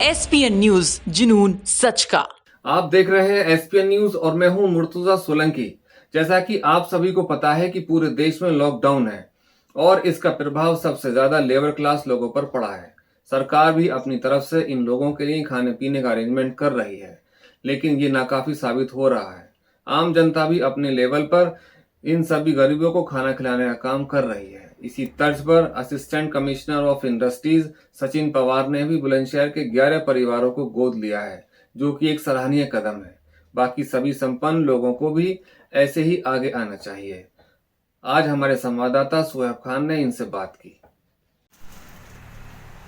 SPN news, जुनून सच का। आप देख रहे हैं SPN न्यूज और मैं हूं मुर्तुजा सोलंकी। जैसा कि आप सभी को पता है कि पूरे देश में लॉकडाउन है और इसका प्रभाव सबसे ज्यादा लेबर क्लास लोगों पर पड़ा है। सरकार भी अपनी तरफ से इन लोगों के लिए खाने पीने का अरेंजमेंट कर रही है, लेकिन ये नाकाफी साबित हो रहा है। आम जनता भी अपने लेवल पर इन सभी गरीबों को खाना खिलाने का काम कर रही है। इसी तर्ज पर assistant commissioner of industries Sachin Pawar ने भी बुलंदशहर के 11 परिवारों को गोद लिया है, जो कि एक सराहनीय कदम है। बाकी सभी संपन्न लोगों को भी ऐसे ही आगे आना चाहिए। आज हमारे संवाददाता सुहेब खान ने इनसे बात की।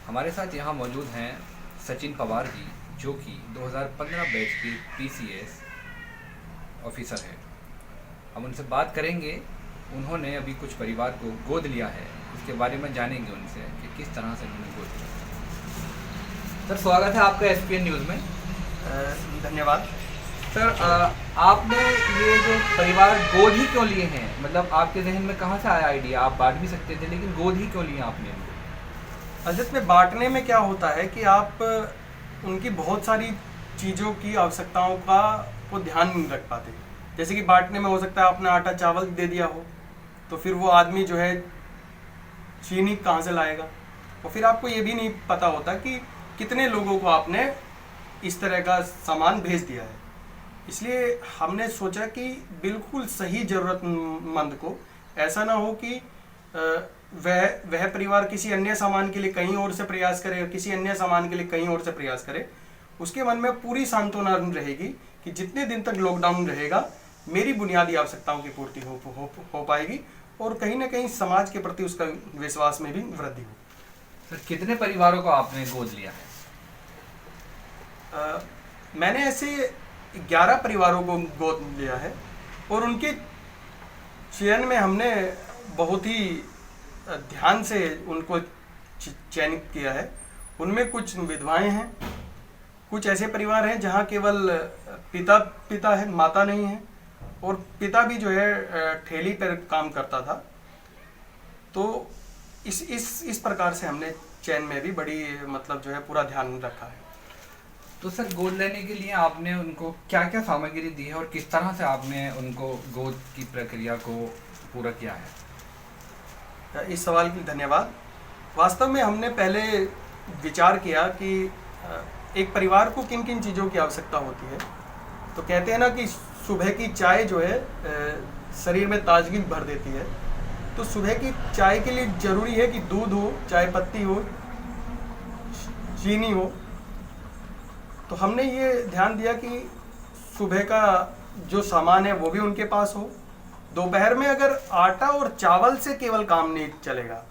हमारे साथ यहाँ मौजूद हैं सचिन पवार जी, जो कि 2015 बैच के PCS ऑफिसर हैं। हम उनसे बात करेंगे। उन्होंने अभी कुछ परिवार को गोद लिया है, इसके बारे में जानेंगे उनसे कि किस तरह से उन्होंने गोद लिया। सर, स्वागत है आपका SPN न्यूज़ में। धन्यवाद। सर, आपने ये जो परिवार गोद ही क्यों लिए हैं? मतलब आपके जहन में कहाँ से आया आइडिया? आप बांट भी सकते थे, लेकिन गोद ही क्यों लिए आपने इनको? असल में बांटने में क्या होता है कि आप उनकी बहुत सारी चीज़ों की आवश्यकताओं को ध्यान नहीं रख पाते। जैसे कि बांटने में हो सकता है आपने आटा चावल दे दिया हो, तो फिर वो आदमी जो है चीनी कहाँ से लाएगा, और फिर आपको ये भी नहीं पता होता कि कितने लोगों को आपने इस तरह का सामान भेज दिया है। इसलिए हमने सोचा कि बिल्कुल सही ज़रूरतमंद को, ऐसा ना हो कि वह परिवार किसी अन्य सामान के लिए कहीं और से प्रयास करे और किसी अन्य सामान के लिए कहीं और से प्रयास करे। उसके मन में पूरी सांत्वना रहेगी कि जितने दिन तक लॉकडाउन रहेगा मेरी बुनियादी आवश्यकताओं की पूर्ति हो पाएगी और कहीं ना कहीं समाज के प्रति उसका विश्वास में भी वृद्धि हो। सर, कितने परिवारों को आपने गोद लिया है? मैंने ऐसे 11 परिवारों को गोद लिया है और उनके चयन में हमने बहुत ही ध्यान से उनको चयनित किया है। उनमें कुछ विधवाएं हैं, कुछ ऐसे परिवार हैं जहां केवल पिता है, माता नहीं है, और पिता भी जो है ठेली पर काम करता था। तो इस प्रकार से हमने चयन में भी बड़ी मतलब जो है पूरा ध्यान रखा है। तो सर, गोद लेने के लिए आपने उनको क्या क्या सामग्री दी है और किस तरह से आपने उनको गोद की प्रक्रिया को पूरा किया है? इस सवाल के लिए धन्यवाद। वास्तव में हमने पहले विचार किया कि एक परिवार को किन किन चीज़ों की आवश्यकता होती है। तो कहते हैं ना कि सुबह की चाय जो है शरीर में ताजगी भर देती है। तो सुबह की चाय के लिए ज़रूरी है कि दूध हो, चाय पत्ती हो, चीनी हो। तो हमने ये ध्यान दिया कि सुबह का जो सामान है वो भी उनके पास हो। दोपहर में अगर आटा और चावल से केवल काम नहीं चलेगा,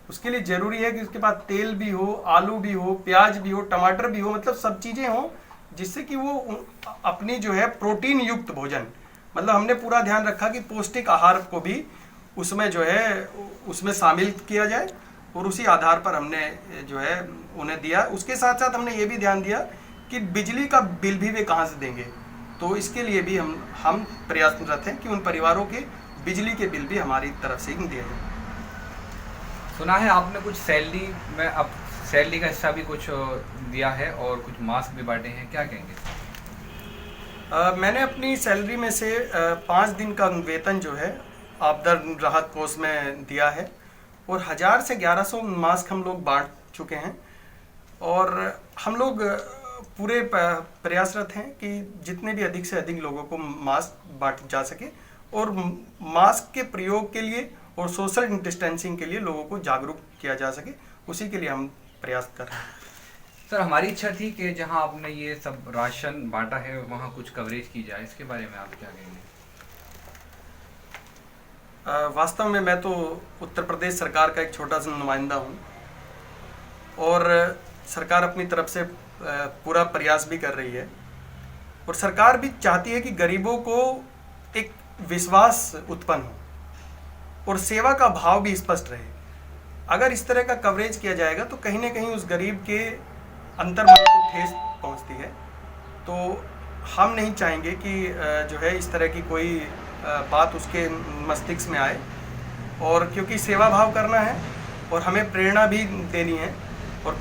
उसके लिए ज़रूरी है कि उसके पास तेल भी हो, आलू भी हो, प्याज भी हो, टमाटर भी हो, मतलब सब चीज़ें हों जिससे कि वो अपनी जो है प्रोटीन युक्त भोजन, मतलब हमने पूरा ध्यान रखा कि पौष्टिक आहार को भी उसमें जो है उसमें शामिल किया जाए और उसी आधार पर हमने जो है उन्हें दिया। उसके साथ साथ हमने ये भी ध्यान दिया कि बिजली का बिल भी वे कहाँ से देंगे। तो इसके लिए भी हम प्रयासरत हैं कि उन परिवारों के बिजली के बिल भी हमारी तरफ से ही दिए जाए। सुना है आपने कुछ सैलरी में, अब सैलरी का हिस्सा भी कुछ दिया है और कुछ मास्क भी बांटे हैं, क्या कहेंगे? मैंने अपनी सैलरी में से 5 दिन का वेतन जो है आपदा राहत कोष में दिया है और 1000 से 1100 मास्क हम लोग बांट चुके हैं। और हम लोग पूरे प्रयासरत हैं कि जितने भी अधिक से अधिक लोगों को मास्क बांट जा सके और मास्क के प्रयोग के लिए और सोशल डिस्टेंसिंग के लिए लोगों को जागरूक किया जा सके, उसी के लिए हम प्रयास कर रहे हैं। सर, हमारी इच्छा थी कि जहां आपने ये सब राशन बांटा है वहां कुछ कवरेज की जाए, इसके बारे में आप क्या कहेंगे? वास्तव में मैं तो उत्तर प्रदेश सरकार का एक छोटा सा नुमाइंदा हूँ और सरकार अपनी तरफ से पूरा प्रयास भी कर रही है और सरकार भी चाहती है कि गरीबों को एक विश्वास उत्पन्न हो और सेवा का भाव भी स्पष्ट रहे। अगर इस तरह का कवरेज किया जाएगा तो कहीं ना कहीं उस गरीब के अंतर्मन को ठेस पहुंचती है। तो हम नहीं चाहेंगे कि जो है इस तरह की कोई बात उसके मस्तिष्क में आए, और क्योंकि सेवा भाव करना है और हमें प्रेरणा भी देनी है और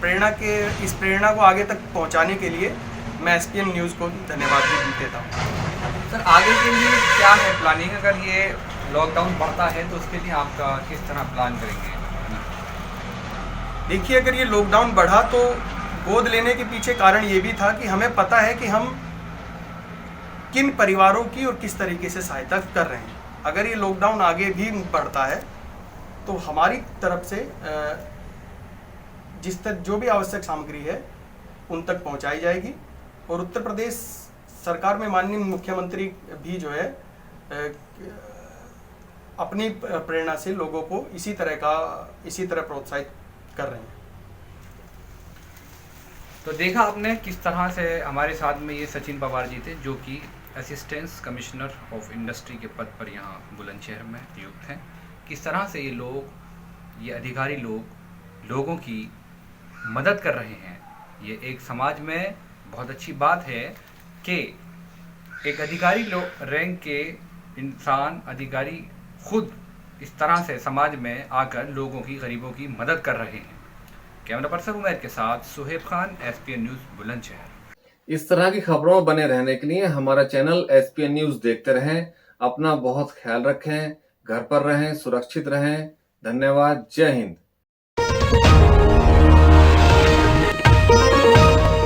इस प्रेरणा को आगे तक पहुंचाने के लिए मैं SPN न्यूज़ को धन्यवाद भी देता हूँ। सर आगे के लिए क्या है प्लानिंग? अगर ये लॉकडाउन बढ़ता है तो उसके लिए आपका किस तरह प्लान करेंगे? देखिए, अगर ये लॉकडाउन बढ़ा तो गोद लेने के पीछे कारण ये भी था कि हमें पता है कि हम किन परिवारों की और किस तरीके से सहायता कर रहे हैं। अगर ये लॉकडाउन आगे भी बढ़ता है तो हमारी तरफ से जिस तक जो भी आवश्यक सामग्री है उन तक पहुंचाई जाएगी। और उत्तर प्रदेश सरकार में माननीय मुख्यमंत्री भी जो है अपनी प्रेरणा से लोगों को इसी तरह प्रोत्साहित कर रहे हैं। तो देखा आपने किस तरह से हमारे साथ में ये सचिन पवार जी थे, जो कि असिस्टेंट कमिश्नर ऑफ इंडस्ट्री के पद पर यहाँ बुलंदशहर में नियुक्त हैं। किस तरह से ये अधिकारी लोगों की मदद कर रहे हैं। ये एक समाज में बहुत अच्छी बात है कि एक अधिकारी रैंक के अधिकारी खुद इस तरह से समाज में आकर लोगों की, गरीबों की मदद कर रहे हैं। कैमरा पर्सन उमैर के साथ सुहेब खान, SPN न्यूज़ बुलंदशहर। इस तरह की खबरों में बने रहने के लिए हमारा चैनल SPN न्यूज़ देखते रहें। अपना बहुत ख्याल रखें, घर पर रहें, सुरक्षित रहें। धन्यवाद। जय हिंद।